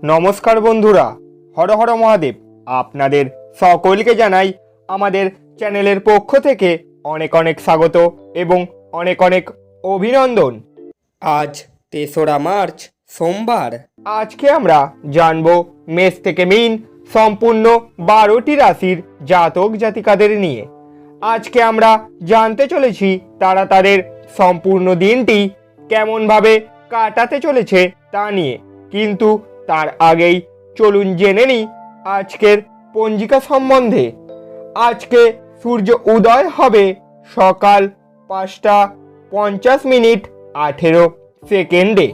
নমস্কার বন্ধুরা, হর হর মহাদেব। আপনাদের সকলকে জানাই আমাদের চ্যানেলের পক্ষ থেকে অনেক অনেক স্বাগত এবং অনেক অনেক অভিনন্দন। আজ ৩রা মার্চ সোমবার। আজকে আমরা জানব মেষ থেকে মীন সম্পূর্ণ 12টি রাশির জাতক জাতিকাদের নিয়ে। আজকে আমরা জানতে চলেছি তারা তাদের সম্পূর্ণ দিনটি কেমনভাবে কাটাতে চলেছে তা নিয়ে। কিন্তু তার আগেই চলুন জেনে নিই আজকের পঞ্জিকা সম্বন্ধে। আজকে সূর্য উদয় হবে সকাল 5:50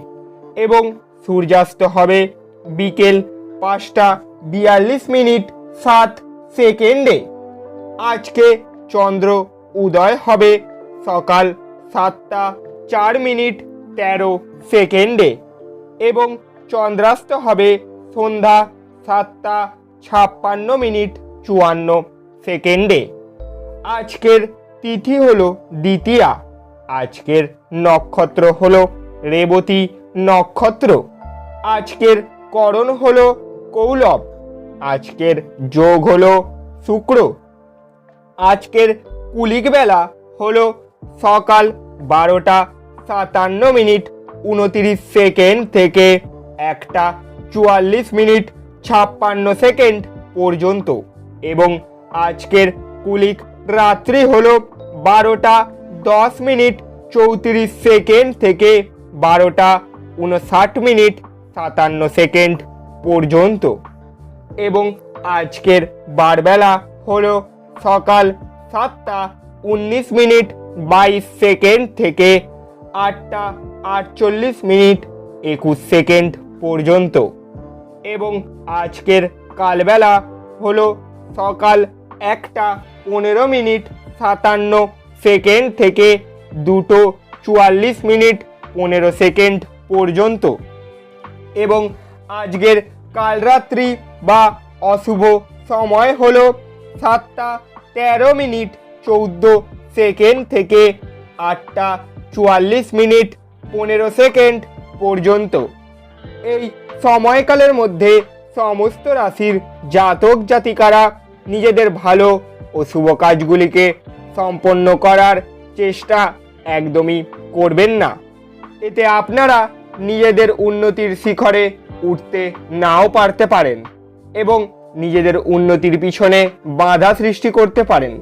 এবং সূর্যাস্ত হবে বিকেল 5:42 আজকে চন্দ্র উদয় হবে সকাল 7:04 এবং চন্দ্রাস্ত হবে সন্ধ্যা 7:56 আজকের তিথি হলো দ্বিতীয়া। আজকের নক্ষত্র হলো রেবতী নক্ষত্র। আজকের করণ হলো কৌলব। আজকের যোগ হলো শুক্র। আজকের কুলিক বেলা হলো সকাল 12:57 থেকে 1:44 পর্যন্ত এবং আজকের কুলিক রাত্রি হলো 12:10 থেকে 12:59 পর্যন্ত এবং আজকের বারবেলা হলো সকাল 7:19 থেকে 8:48 পর্যন্ত এবং আজকের কালবেলা হলো সকাল 1:15 থেকে 2:44 পর্যন্ত এবং আজকের কালরাত্রি বা অশুভ সময় হলো 7:13 থেকে 8:44 পর্যন্ত। এই সময়কালের মধ্যে সমস্ত রাশির জাতক জাতিকারা নিজেদের ভালো ও শুভ কাজগুলিকে সম্পন্ন করার চেষ্টা একদমই করবেন না। এতে আপনারা নিজেদের উন্নতির শিখরে উঠতে নাও পারতে পারেন এবং নিজেদের উন্নতির পিছনে বাধা সৃষ্টি করতে পারেন।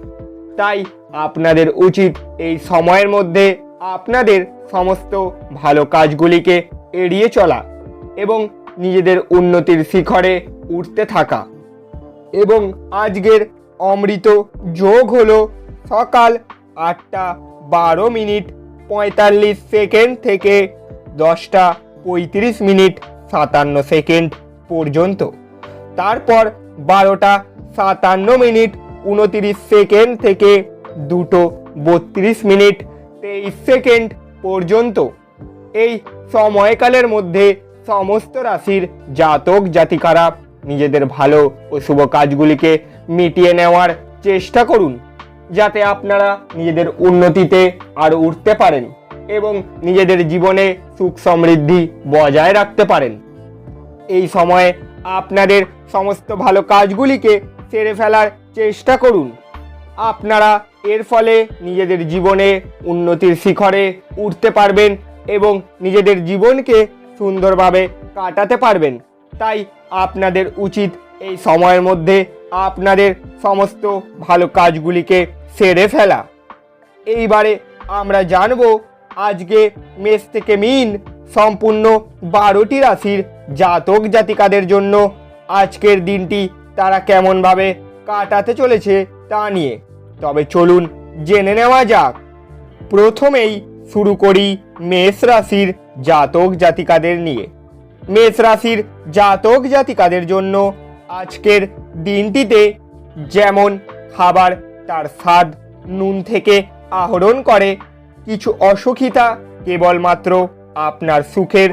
তাই আপনাদের উচিত এই সময়ের মধ্যে আপনাদের সমস্ত ভালো কাজগুলিকে এড়িয়ে চলা এবং নিজেদের উন্নতির শিখরে উঠতে থাকা। এবং আজকের অমৃত যোগ হলো সকাল 8:12 থেকে 10:35 পর্যন্ত। তারপর 12:57 থেকে 2:32 পর্যন্ত। এই সময়কালের মধ্যে সমস্ত রাশির জাতক জাতিকারা নিজেদের ভালো ও শুভ কাজগুলিকে মিটিয়ে নেওয়ার চেষ্টা করুন, যাতে আপনারা নিজেদের উন্নতিতে আরও উঠতে পারেন এবং নিজেদের জীবনে সুখ সমৃদ্ধি বজায় রাখতে পারেন। এই সময়ে আপনাদের সমস্ত ভালো কাজগুলিকে সেরে ফেলার চেষ্টা করুন। আপনারা এর ফলে নিজেদের জীবনে উন্নতির শিখরে উঠতে পারবেন এবং নিজেদের জীবনকে সুন্দরভাবে কাটাতে পারবেন। তাই আপনাদের উচিত এই সময়ের মধ্যে আপনাদের সমস্ত ভালো কাজগুলিকে সেরে ফেলা। এইবারে আমরা জানব আজকে মেষ থেকে মীন সম্পূর্ণ 12টি রাশির জাতক জাতিকাদের জন্য আজকের দিনটি তারা কেমনভাবে কাটাতে চলেছে তা নিয়ে। তবে চলুন জেনে নেওয়া যাক। প্রথমেই শুরু করি মেষ রাশির জাতক জাতিকাদের নিয়ে। মেষ রাশির জাতক জাতিকাদের জন্য আজকের দিনটিতে যেমন খাবার তার স্বাদ নুন থেকে আহরণ করে, কিছু অসুখিতা কেবলমাত্র আপনার সুখের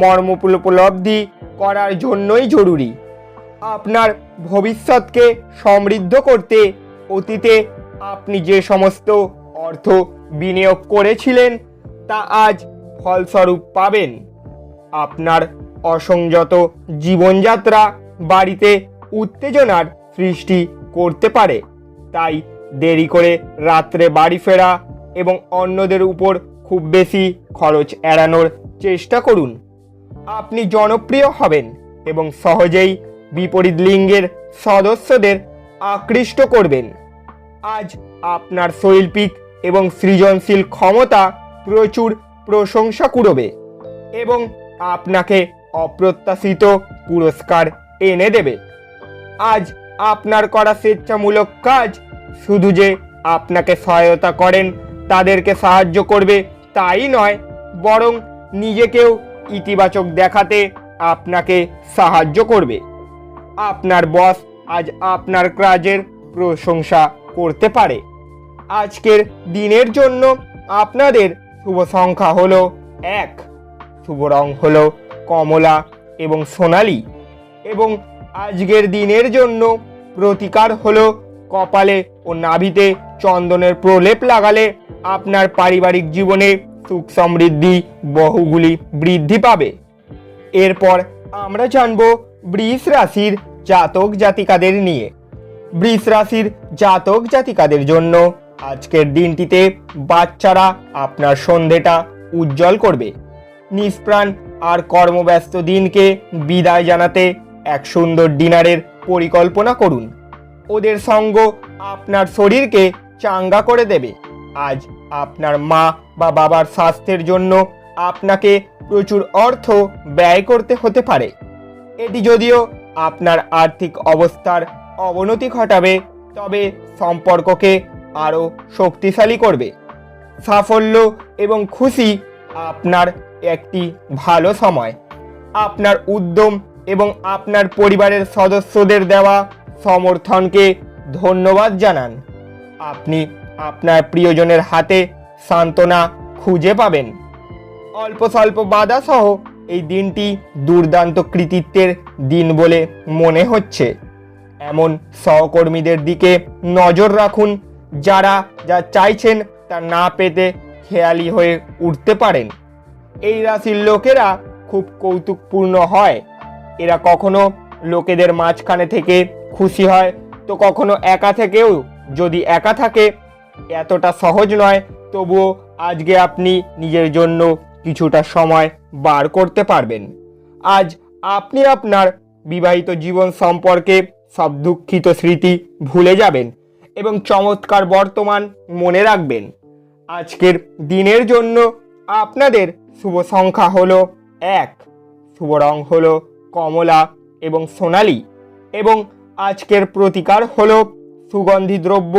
মর্ম উপলব্ধি করার জন্যই জরুরি। আপনার ভবিষ্যৎকে সমৃদ্ধ করতে অতীতে আপনি যে সমস্ত অর্থ বিনিয়োগ করেছিলেন তা আজ ফলস্বরূপ পাবেন। আপনার অসংযত জীবনযাত্রা বাড়িতে উত্তেজনার সৃষ্টি করতে পারে। তাই দেরি করে রাত্রে বাড়ি ফেরা এবং অন্যদের উপর খুব বেশি খরচ এড়ানোর চেষ্টা করুন। আপনি জনপ্রিয় হবেন এবং সহজেই বিপরীত লিঙ্গের সদস্যদের আকৃষ্ট করবেন। আজ আপনার শৈল্পিক এবং সৃজনশীল ক্ষমতা প্রচুর প্রশংসা কুড়বে এবং আপনাকে অপ্রত্যাশিত পুরস্কার এনে দেবে। আজ আপনার করা স্বেচ্ছামূলক কাজ শুধু যে আপনাকে সহায়তা করেন তাদেরকে সাহায্য করবে তাই নয়, বরং নিজেকেও ইতিবাচক দেখাতে আপনাকে সাহায্য করবে। আপনার বস আজ আপনার কাজের প্রশংসা করতে পারে। আজকের দিনের জন্য আপনাদের শুভ সংখ্যা হলো 1, শুভ রং হলো কমলা এবং সোনালী এবং আজকের দিনের জন্য প্রতিকার হলো কপালে ও নাভিতে চন্দনের প্রলেপ লাগালে আপনার পারিবারিক জীবনে সুখ সমৃদ্ধি বহুগুলি বৃদ্ধি পাবে। এরপর আমরা জানব বৃষ রাশির জাতক জাতিকাদের নিয়ে। বৃষ রাশির জাতক জাতিকাদের জন্য আজকের দিনটিতে বাচ্চারা আপনার সন্ধেটা উজ্জ্বল করবে। নিষ্প্রাণ আর কর্মব্যস্ত দিনকে বিদায় জানাতে এক সুন্দর ডিনারের পরিকল্পনা করুন। ওদের সঙ্গ আপনার শরীরকে চাঙ্গা করে দেবে। আজ আপনার মা বা বাবার স্বাস্থ্যের জন্য আপনাকে প্রচুর অর্থ ব্যয় করতে হতে পারে। এটি যদিও আপনার আর্থিক অবস্থার অবনতি ঘটাবে, তবে সম্পর্ককে আরও শক্তিশালী করবে। সাফল্য এবং খুশি আপনার একটি ভালো সময়। আপনার উদ্যম এবং আপনার পরিবারের সদস্যদের দেওয়া সমর্থনকে ধন্যবাদ জানান। আপনি আপনার প্রিয়জনের হাতে সান্ত্বনা খুঁজে পাবেন। অল্প স্বল্প বাধা সহ এই দিনটি দুর্দান্ত কৃতিত্বের দিন বলে মনে হচ্ছে। এমন সহকর্মীদের দিকে নজর রাখুন যারা যা চাইছেন তা না পেতে খেয়ালি হয়ে উঠতে পারেন। এই রাশির লোকেরা খুব কৌতুকপূর্ণ হয়। এরা কখনো লোকেদের মাঝখানে থেকে খুশি হয়, তো কখনো একা থেকেও যদি একা থাকে। এতটা সহজ নয়, তবুও আজকে আপনি নিজের জন্য কিছুটা সময় বার করতে পারবেন। আজ আপনি আপনার বিবাহিত জীবন সম্পর্কে সব দুঃখিত স্মৃতি ভুলে যাবেন এবং চমৎকার বর্তমান মনে রাখবেন। আজকের দিনের জন্য আপনাদের শুভ সংখ্যা হলো 1, শুভ রং হলো কমলা এবং সোনালী এবং আজকের প্রতিকার হলো সুগন্ধি দ্রব্য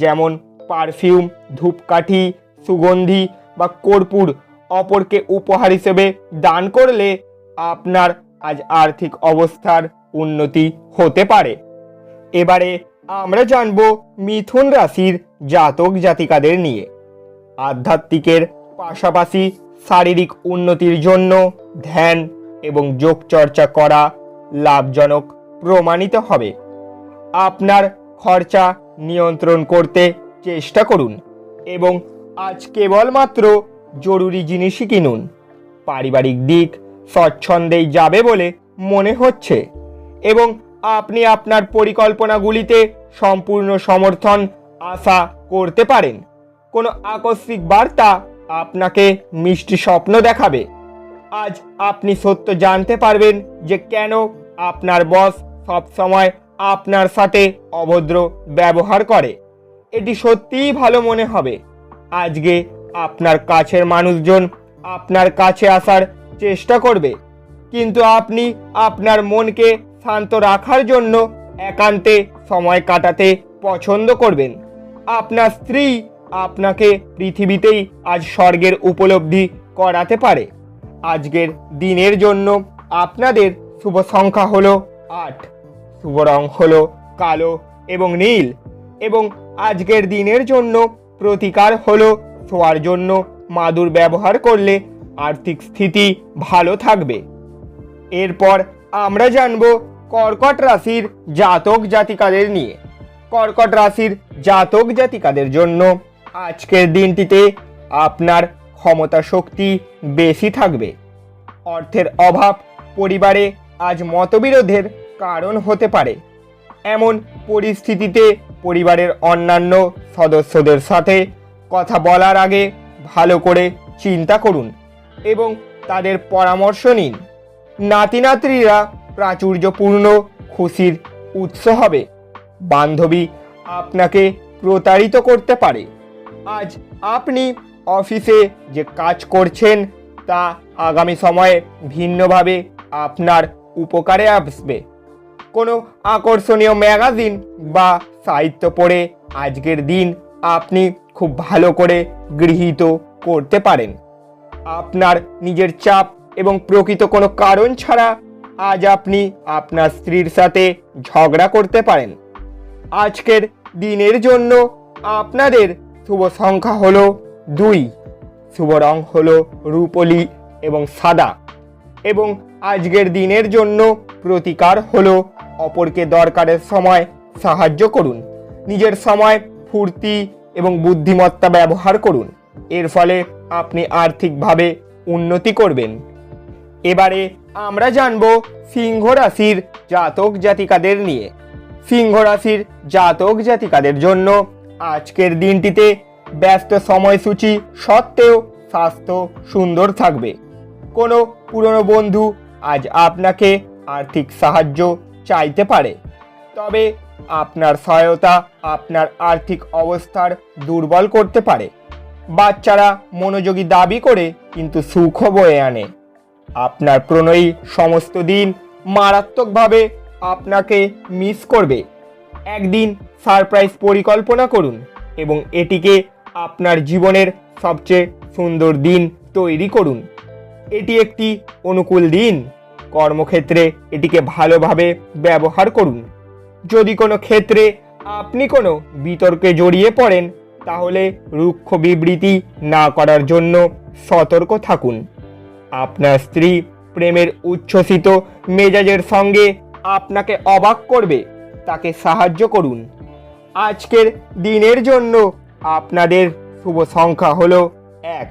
যেমন পারফিউম, ধূপকাঠি, সুগন্ধি বা কর্পূর অপরকে উপহার হিসেবে দান করলে আপনার আজ আর্থিক অবস্থার উন্নতি হতে পারে। এবারে আমরা জানব মিথুন রাশির জাতক জাতিকাদের নিয়ে। আধ্যাত্মিকের পাশাপাশি শারীরিক উন্নতির জন্য ধ্যান এবং যোগ চর্চা করা লাভজনক প্রমাণিত হবে। আপনার খরচা নিয়ন্ত্রণ করতে চেষ্টা করুন এবং আজ কেবলমাত্র জরুরি জিনিসই কিনুন। পারিবারিক দিক স্বচ্ছন্দেই যাবে বলে মনে হচ্ছে এবং আপনি আপনার পরিকল্পনাগুলিতে সম্পূর্ণ সমর্থন আশা করতে পারেন। কোনো আকস্মিক বার্তা আপনাকে মিষ্টি স্বপ্ন দেখাবে। আজ আপনি সত্য জানতে পারবেন যে কেন আপনার বস সবসময় আপনার সাথে অভদ্র ব্যবহার করে। এটি সত্যিই ভালো মনে হবে। আজকে আপনার কাছের মানুষজন আপনার কাছে আসার চেষ্টা করবে, কিন্তু আপনি আপনার মনকে শান্ত রাখার জন্য একান্তে সময় কাটাতে পছন্দ করবেন। আপনার স্ত্রী আপনাকে পৃথিবীতেই আজ স্বর্গের উপলব্ধি করাতে পারে। আজকের দিনের জন্য আপনাদের শুভ সংখ্যা হলো 8, শুভ রং হলো কালো এবং নীল এবং আজকের দিনের জন্য প্রতিকার হলো শোয়ার জন্য মাদুর ব্যবহার করলে আর্থিক স্থিতি ভালো থাকবে। এরপর আমরা জানব কর্কট রাশির জাতক জাতিকাদের নিয়ে। কর্কট রাশির জাতক জাতিকাদের জন্য আজকের দিনটিতে আপনার ক্ষমতা শক্তি বেশি থাকবে। অর্থের অভাব পরিবারে আজ মতবিরোধের কারণ হতে পারে। এমন পরিস্থিতিতে পরিবারের অন্যান্য সদস্যদের সাথে কথা বলার আগে ভালো করে চিন্তা করুন এবং তাদের পরামর্শ নিন। নাতি নাতনিরা প্রাচুর্যপূর্ণ খুশির উৎস হবে। বান্ধবী আপনাকে প্রতারিত করতে পারে। আজ আপনি অফিসে যে কাজ করছেন তা আগামী সময়ে ভিন্নভাবে আপনার উপকারে আসবে। কোনো আকর্ষণীয় ম্যাগাজিন বা সাহিত্য পড়ে আজকের দিন আপনি খুব ভালো করে গৃহীত করতে পারেন। আপনার নিজের চাপ এবং প্রকৃত কোনো কারণ ছাড়া আজ আপনি আপনার স্ত্রীর সাথে ঝগড়া করতে পারেন। আজকের দিনের জন্য আপনাদের শুভ সংখ্যা হলো 2, শুভ রং হলো রূপলি এবং সাদা, এবং আজকের দিনের জন্য প্রতিকার হলো অপরকে দরকারের সময় সাহায্য করুন। নিজের সময় ফুর্তি এবং বুদ্ধিমত্তা ব্যবহার করুন। এর ফলে আপনি আর্থিকভাবে উন্নতি করবেন। এবারে আমরা জানব সিংহ রাশির জাতক জাতিকাদের নিয়ে। সিংহ রাশির জাতক জাতিকাদের জন্য আজকের দিনটিতে ব্যস্ত সময়সূচি সত্ত্বেও স্বাস্থ্য সুন্দর থাকবে। কোনো পুরনো বন্ধু আজ আপনাকে আর্থিক সাহায্য চাইতে পারে, তবে আপনার সহায়তা আপনার আর্থিক অবস্থার দুর্বল করতে পারে। বাচ্চারা মনোযোগী দাবি করে কিন্তু সুখ বয়ে আনে। আপনার প্রণয়ী সমস্ত দিন মারাত্মকভাবে আপনাকে মিস করবে। একদিন সারপ্রাইজ পরিকল্পনা করুন এবং এটিকে আপনার জীবনের সবচেয়ে সুন্দর দিন তৈরি করুন। এটি একটি অনুকূল দিন। কর্মক্ষেত্রে এটিকে ভালোভাবে ব্যবহার করুন। যদি কোনো ক্ষেত্রে আপনি কোনো বিতর্কে জড়িয়ে পড়েন তাহলে রুক্ষ বিবৃতি না করার জন্য সতর্ক থাকুন। আপনার স্ত্রী প্রেমের উচ্ছ্বসিত মেজাজের সঙ্গে আপনাকে অবাক করবে, তাকে সাহায্য করুন। আজকের দিনের জন্য আপনাদের শুভ সংখ্যা হলো 1,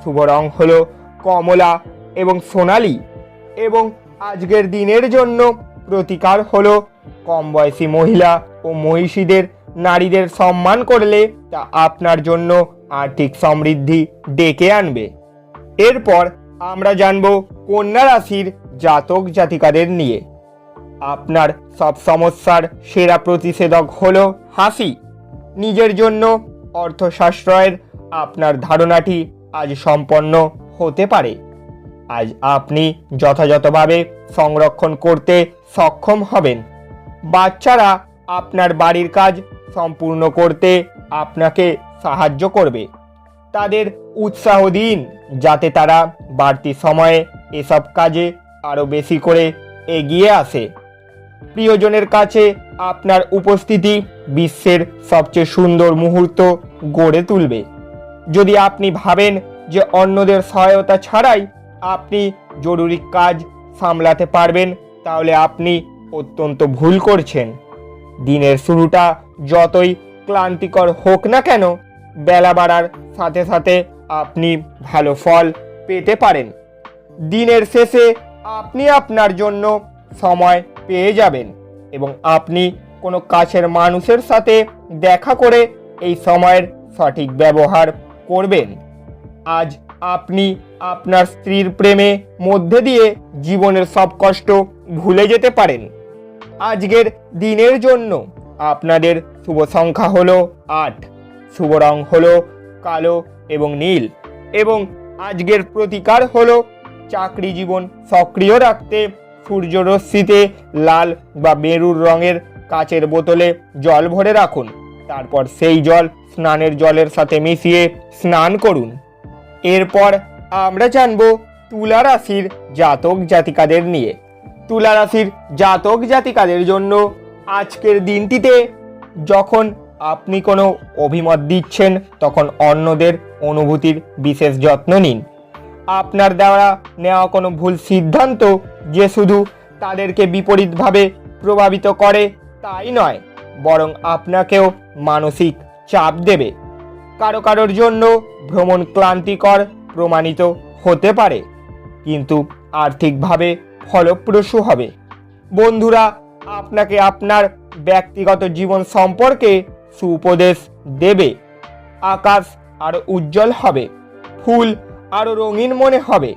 শুভ রং হলো কমলা এবং সোনালী, এবং আজকের দিনের জন্য প্রতিকার হলো কম বয়সী মহিলা ও মহিষীদের নারীদের সম্মান করলে তা আপনার জন্য আর্থিক সমৃদ্ধি ডেকে আনবে। এরপর আমরা জানব কন্যা রাশির জাতক জাতিকাদের নিয়ে। আপনার সব সমস্যার সেরা প্রতিষেধক হলো হাসি। নিজের জন্য অর্থ সাশ্রয়ের আপনার ধারণাটি আজ সম্পন্ন হতে পারে। আজ আপনি যথাযথভাবে সংরক্ষণ করতে সক্ষম হবেন। বাচ্চারা আপনার বাড়ির কাজ সম্পূর্ণ করতে আপনাকে সাহায্য করবে। তাদের উৎসাহ দিন যাতে তারা বাড়তি সময়ে এসব কাজে আরও বেশি করে এগিয়ে আসে। প্রিয়জনের কাছে আপনার উপস্থিতি বিশ্বের সবচেয়ে সুন্দর মুহূর্ত গড়ে তুলবে। যদি আপনি ভাবেন যে অন্যদের সহায়তা ছাড়াই আপনি জরুরি কাজ সামলাতে পারবেন তাহলে আপনি অত্যন্ত ভুল করছেন। দিনের শুরুটা যতই ক্লান্তিকর হোক না কেন, বেলা বাড়ার সাথে সাথে আপনি ভালো ফল পেতে পারেন। দিনের শেষে আপনি আপনার জন্য সময় পেয়ে যাবেন এবং আপনি কোনো কাছের মানুষের সাথে দেখা করে এই সময়ের সঠিক ব্যবহার করবেন। আজ আপনি আপনার স্ত্রীর প্রেমে মধ্যে দিয়ে জীবনের সব কষ্ট ভুলে যেতে পারেন। আজকের দিনের জন্য আপনাদের শুভ সংখ্যা হলো 8, শুভ রং হলো কালো এবং নীল, এবং আজকের প্রতিকার হলো চাকরি জীবন সক্রিয় রাখতে সূর্যরশ্মিতে লাল বা মেরুর রঙের কাচের বোতলে জল ভরে রাখুন। তারপর সেই জল স্নানের জলের সাথে মিশিয়ে স্নান করুন। এরপর আমরা জানব তুলা রাশির জাতক জাতিকাদের নিয়ে। তুলা রাশির জাতক জাতিকাদের জন্য আজকের দিনটিতে যখন আপনি কোনো অভিমত দিচ্ছেন তখন অন্যদের অনুভূতির বিশেষ যত্ন নিন। আপনার দ্বারা নেওয়া কোনো ভুল সিদ্ধান্ত যে শুধু তাদেরকে বিপরীতভাবে প্রভাবিত করে তাই নয়, বরং আপনাকেও মানসিক চাপ দেবে। কারোর জন্য ভ্রমণ ক্লান্তিকর প্রমাণিত হতে পারে, কিন্তু আর্থিকভাবে ফলপ্রসূ হবে। বন্ধুরা আপনাকে আপনার ব্যক্তিগত জীবন সম্পর্কে সুউপদেশ দেবে। আকাশ আরও উজ্জ্বল হবে, ফুল আরও রঙিন মনে হবে,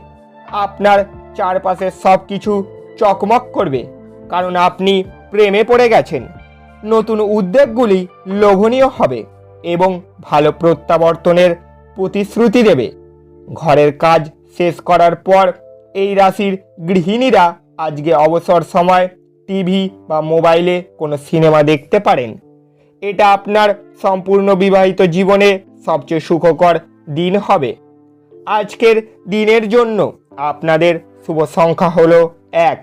আপনার চারপাশের সব কিছু চকমক করবে, কারণ আপনি প্রেমে পড়ে গেছেন। নতুন উদ্যোগগুলি লোভনীয় হবে এবং ভালো প্রত্যাবর্তনের প্রতিশ্রুতি দেবে। ঘরের কাজ শেষ করার পর এই রাশির গৃহিণীরা আজকে অবসর সময় টিভি বা মোবাইলে কোনো সিনেমা দেখতে পারেন। এটা আপনার সম্পূর্ণ বিবাহিত জীবনে সবচেয়ে সুখকর দিন হবে। আজকের দিনের জন্য আপনাদের শুভ সংখ্যা হলো 1,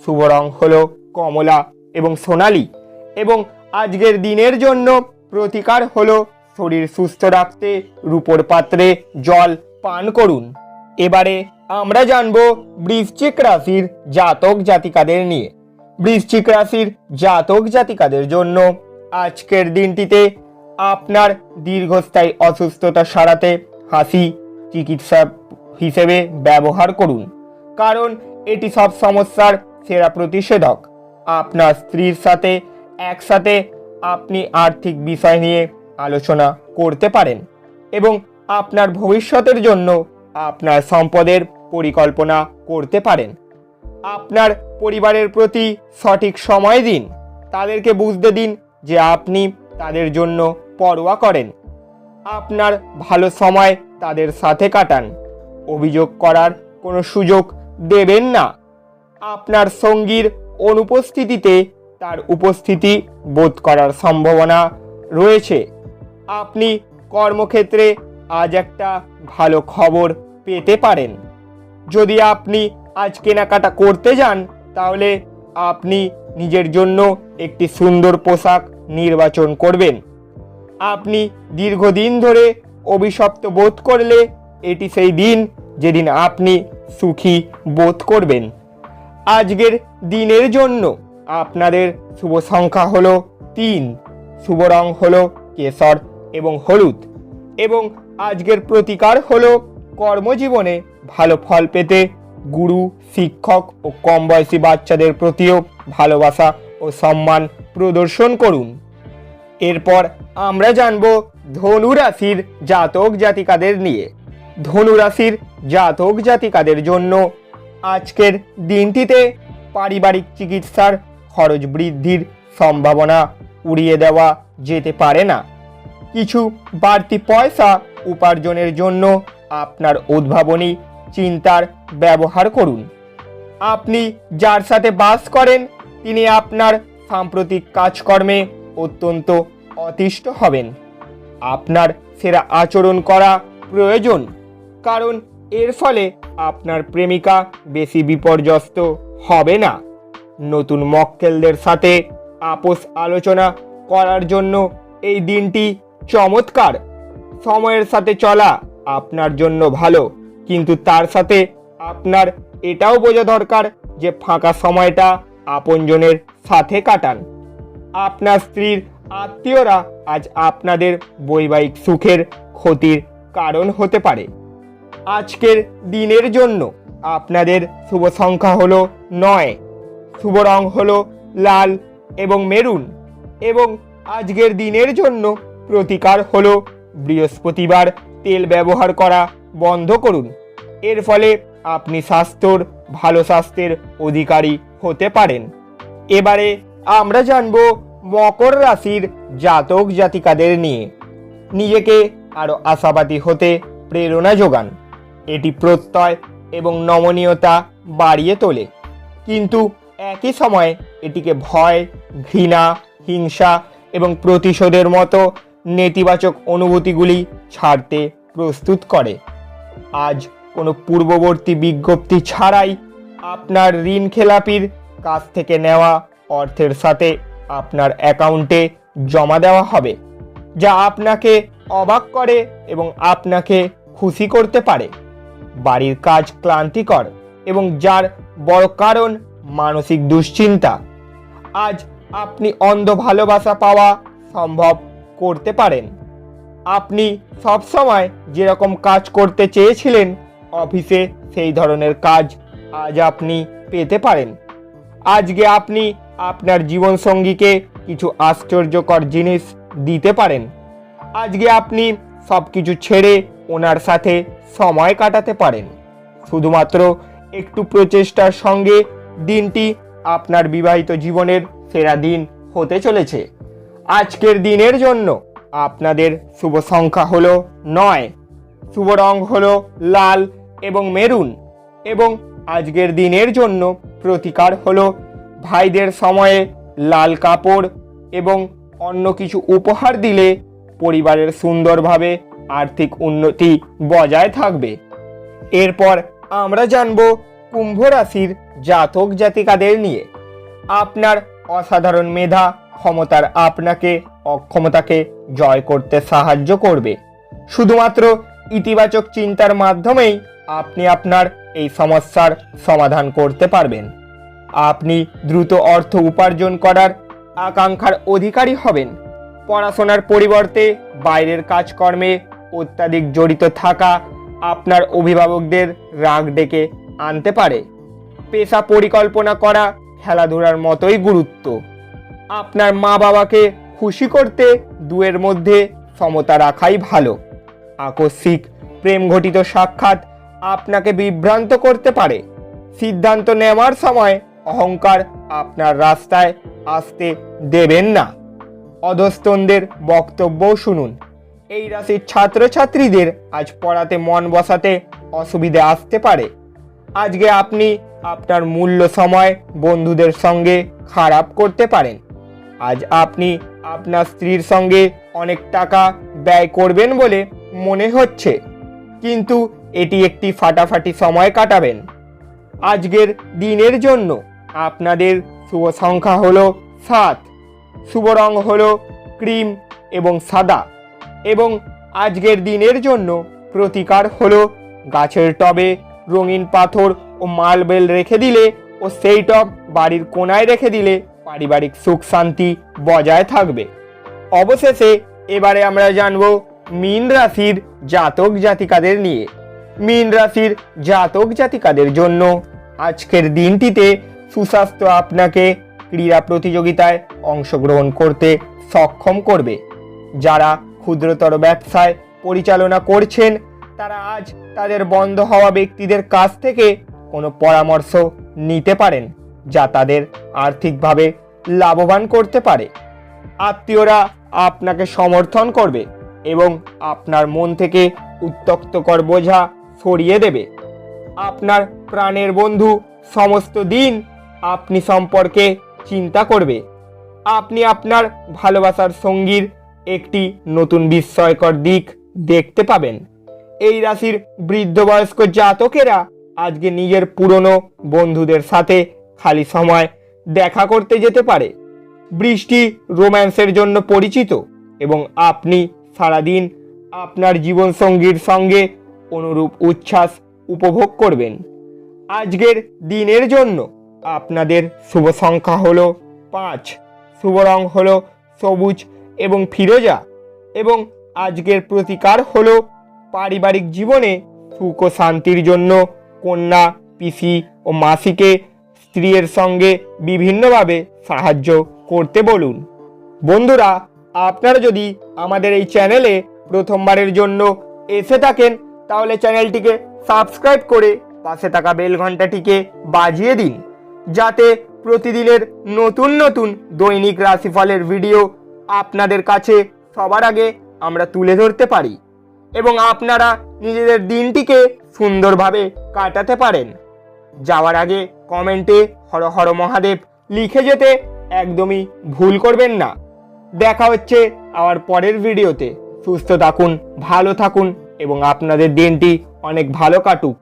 শুভ রং হলো কমলা এবং সোনালী, এবং আজকের দিনের জন্য প্রতিকার হলো শরীর সুস্থ রাখতে রূপোর পাত্রে জল পান করুন। এবারে আমরা জানব বৃশ্চিক রাশির জাতক জাতিকাদের নিয়ে। বৃশ্চিক রাশির জাতক জাতিকাদের জন্য আজকের দিনটিতে আপনার দীর্ঘস্থায়ী অসুস্থতা সারাতে হাসি চিকিৎসা হিসেবে ব্যবহার করুন, কারণ এটি সব সমস্যার সেরা প্রতিষেধক। আপনার স্ত্রীর সাথে একসাথে আপনি আর্থিক বিষয় নিয়ে আলোচনা করতে পারেন এবং আপনার ভবিষ্যতের জন্য আপনার সম্পদের পরিকল্পনা করতে পারেন। আপনার পরিবারের প্রতি সঠিক সময় দিন, তাদেরকে বুঝতে দিন যে আপনি তাদের জন্য পরোয়া করেন। আপনার ভালো সময় তাদের সাথে কাটান, অভিযোগ করার কোনো সুযোগ দেবেন না। আপনার সঙ্গীর অনুপস্থিতিতে তার উপস্থিতি বোধ করার সম্ভাবনা রয়েছে। আপনি কর্মক্ষেত্রে আজ একটা ভালো খবর পেতে পারেন। যদি আপনি আজ কেনাকাটা করতে যান তাহলে আপনি নিজের জন্য একটি সুন্দর পোশাক নির্বাচন করবেন। আপনি দীর্ঘদিন ধরে অভিশপ্ত বোধ করলে এটি সেই দিন যেদিন আপনি সুখী বোধ করবেন। আজকের দিনের জন্য আপনাদের শুভ সংখ্যা হলো 3, শুভ রং হলো কেশর এবং হলুদ, এবং আজকের প্রতিকার হলো কর্মজীবনে ভালো ফল পেতে গুরু, শিক্ষক ও কম বয়সী বাচ্চাদের প্রতিও ভালোবাসা ও সম্মান প্রদর্শন করুন। এরপর আমরা জানব ধনু রাশির জাতক জাতিকাদের নিয়ে। ধনু রাশির জাতক জাতিকাদের জন্য আজকের দিনটিতে পারিবারিক চিকিৎসার খরচ বৃদ্ধির সম্ভাবনা উড়িয়ে দেওয়া যেতে পারে না। কিছু বাড়তি পয়সা উপার্জনের জন্য আপনার উদ্ভাবনী চিন্তার ব্যবহার করুন। আপনি যার সাথে বাস করেন তিনি আপনার সাম্প্রতিক কাজকর্মে অত্যন্ত অতিষ্ঠ হবেন। আপনার সেরা আচরণ করা প্রয়োজন, কারণ এর ফলে আপনার প্রেমিকা বেশি বিপর্যস্ত হবে না। নতুন মক্কেলদের সাথে আপোষ আলোচনা করার জন্য এই দিনটি চমৎকার। সময়ের সাথে চলা আপনার জন্য ভালো, কিন্তু তার সাথে আপনার এটাও বোঝা দরকার যে ফাঁকা সময়টা আপনজনের সাথে কাটান। আপনার স্ত্রীর আত্মীয়রা আজ আপনাদের বৈবাহিক সুখের ক্ষতির কারণ হতে পারে। আজকের দিনের জন্য আপনাদের শুভ সংখ্যা হলো 9, শুভ রং হলো লাল এবং মেরুন, এবং আজকের দিনের জন্য প্রতিকার হলো বৃহস্পতিবার তেল ব্যবহার করা বন্ধ করুন। এর ফলে আপনি ভালো স্বাস্থ্যের অধিকারী হতে পারেন। এবারে আমরা জানব মকর রাশির জাতক জাতিকাদের নিয়ে। নিজেকে আরও আশাবাদী হতে প্রেরণা যোগান। এটি প্রত্যয় এবং নমনীয়তা বাড়িয়ে তোলে, কিন্তু একই সময়ে এটিকে ভয়, ঘৃণা, হিংসা এবং প্রতিশোধের মতো নেতিবাচক অনুভূতিগুলি ছাড়তে প্রস্তুত করে। আজ কোনো পূর্ববর্তী বিজ্ঞপ্তি ছাড়াই আপনার ঋণ খেলাপির কাছ থেকে নেওয়া অর্থের সাথে আপনার অ্যাকাউন্টে জমা দেওয়া হবে, যা আপনাকে অবাক করে এবং আপনাকে খুশি করতে পারে। বাড়ির কাজ ক্লান্তিকর এবং যার বড় কারণ মানসিক দুশ্চিন্তা। আজ আপনি অন্ধ ভালোবাসা পাওয়া সম্ভব করতে পারেন। আপনি সবসময় যেরকম কাজ করতে চেয়েছিলেন অফিসে, সেই ধরনের কাজ আজ আপনি পেতে পারেন। আজকে আপনি আপনার জীবনসঙ্গীকে কিছু আশ্চর্যকর জিনিস দিতে পারেন। আজকে আপনি সব কিছু ছেড়ে ওনার সাথে সময় কাটাতে পারেন। শুধুমাত্র একটু প্রচেষ্টার সঙ্গে দিনটি আপনার বিবাহিত জীবনের সেরা দিন হতে চলেছে। আজকের দিনের জন্য আপনাদের শুভ সংখ্যা হলো 9, শুভ রং হলো লাল এবং মেরুন, এবং আজকের দিনের জন্য প্রতিকার হলো ভাইদের সময়ে লাল কাপড় এবং অন্য কিছু উপহার দিলে পরিবারের সুন্দরভাবে আর্থিক উন্নতি বজায় থাকবে। এরপর আমরা জানব কুম্ভ রাশির জাতক জাতিকাদের নিয়ে। আপনার অসাধারণ মেধা ক্ষমতার আপনাকে অক্ষমতাকে জয় করতে সাহায্য করবে। শুধুমাত্র ইতিবাচক চিন্তার মাধ্যমেই আপনি আপনার এই সমস্যার সমাধান করতে পারবেন। আপনি দ্রুত অর্থ উপার্জন করার আকাঙ্ক্ষার অধিকারী হবেন। পড়াশোনার পরিবর্তে বাইরের কাজকর্মে অত্যাধিক জড়িত থাকা আপনার অভিভাবকদের রাগ ডেকে আনতে পারে। পেশা পরিকল্পনা করা খেলাধুলার মতোই গুরুত্ব। আপনার মা বাবাকে খুশি করতে দুয়ের মধ্যে সমতা রাখাই ভালো। আকস্মিক প্রেম ঘটিত সাক্ষাৎ আপনাকে বিভ্রান্ত করতে পারে। সিদ্ধান্ত নেওয়ার সময় অহংকার আপনার রাস্তায় আসতে দেবেন না। অধস্তনদের বক্তব্যও শুনুন। এই রাশির ছাত্রছাত্রীদের আজ পড়াতে মন বসাতে অসুবিধে আসতে পারে। আজকে আপনি আপনার মূল্য সময় বন্ধুদের সঙ্গে খারাপ করতে পারেন। আজ আপনি আপনার স্ত্রীর সঙ্গে অনেক টাকা ব্যয় করবেন বলে মনে হচ্ছে, কিন্তু এটি একটি ফাটাফাটি সময় কাটাবেন। আজকের দিনের জন্য আপনাদের শুভ সংখ্যা হলো 7, শুভ রং হলো ক্রিম এবং সাদা, এবং আজকের দিনের জন্য প্রতিকার হলো গাছের টবে রঙিন পাথর ও মার্বেল রেখে দিলে ও সেই টব বাড়ির কোণায় রেখে দিলে পারিবারিক সুখ শান্তি বজায় থাকবে। অবশেষে এবারে আমরা জানব মীন রাশির জাতক জাতিকাদের নিয়ে। মীন রাশির জাতক জাতিকাদের জন্য আজকের দিনটিতে সুস্বাস্থ্য আপনাকে ক্রীড়া প্রতিযোগিতায় অংশগ্রহণ করতে সক্ষম করবে। যারা ক্ষুদ্রতর ব্যবসায় পরিচালনা করছেন তারা আজ তাদের বন্ধ হওয়া ব্যক্তিদের কাছ থেকে কোনো পরামর্শ নিতে পারেন, যা তাদের আর্থিকভাবে লাভবান করতে পারে। আত্মীয়রা আপনাকে সমর্থন করবে এবং আপনার মন থেকে উত্ত্যক্তকর বোঝা সরিয়ে দেবে। আপনার প্রাণের বন্ধু সমস্ত দিন আপনি সম্পর্কে চিন্তা করবে। আপনি আপনার ভালোবাসার সঙ্গীর একটি নতুন বিস্ময়কর দিক দেখতে পাবেন। এই রাশির বৃদ্ধ বয়স্ক জাতকেরা আজকে নিজের পুরনো বন্ধুদের সাথে খালি সময় দেখা করতে যেতে পারে। বৃষ্টি রোম্যান্সের জন্য পরিচিত এবং আপনি সারাদিন আপনার জীবনসঙ্গীর সঙ্গে অনুরূপ উচ্ছ্বাস উপভোগ করবেন। আজকের দিনের জন্য আপনাদের শুভ সংখ্যা হলো 5, শুভ রং হলো সবুজ এবং ফিরোজা, এবং আজকের প্রতিকার হলো পারিবারিক জীবনে সুখ ও শান্তির জন্য কন্যা, পিসি ও মাসিকে স্ত্রীর সঙ্গে বিভিন্নভাবে সাহায্য করতে বলুন। বন্ধুরা, আপনারা যদি আমাদের এই চ্যানেলে প্রথমবারের জন্য এসে থাকেন তাহলে চ্যানেলটিকে সাবস্ক্রাইব করে পাশে থাকা বেল ঘন্টাটিকে বাজিয়ে দিন, যাতে প্রতিদিনের নতুন নতুন দৈনিক রাশিফলের ভিডিও আপনাদের কাছে সবার আগে আমরা তুলে ধরতে পারি এবং আপনারা নিজেদের দিনটিকে সুন্দরভাবে কাটাতে পারেন। যাওয়ার আগে কমেন্টে হর হর মহাদেব লিখে যেতে একদমই ভুল করবেন না। দেখা হচ্ছে আবার পরের ভিডিওতে। সুস্থ থাকুন, ভালো থাকুন এবং আপনাদের দিনটি অনেক ভালো কাটুক।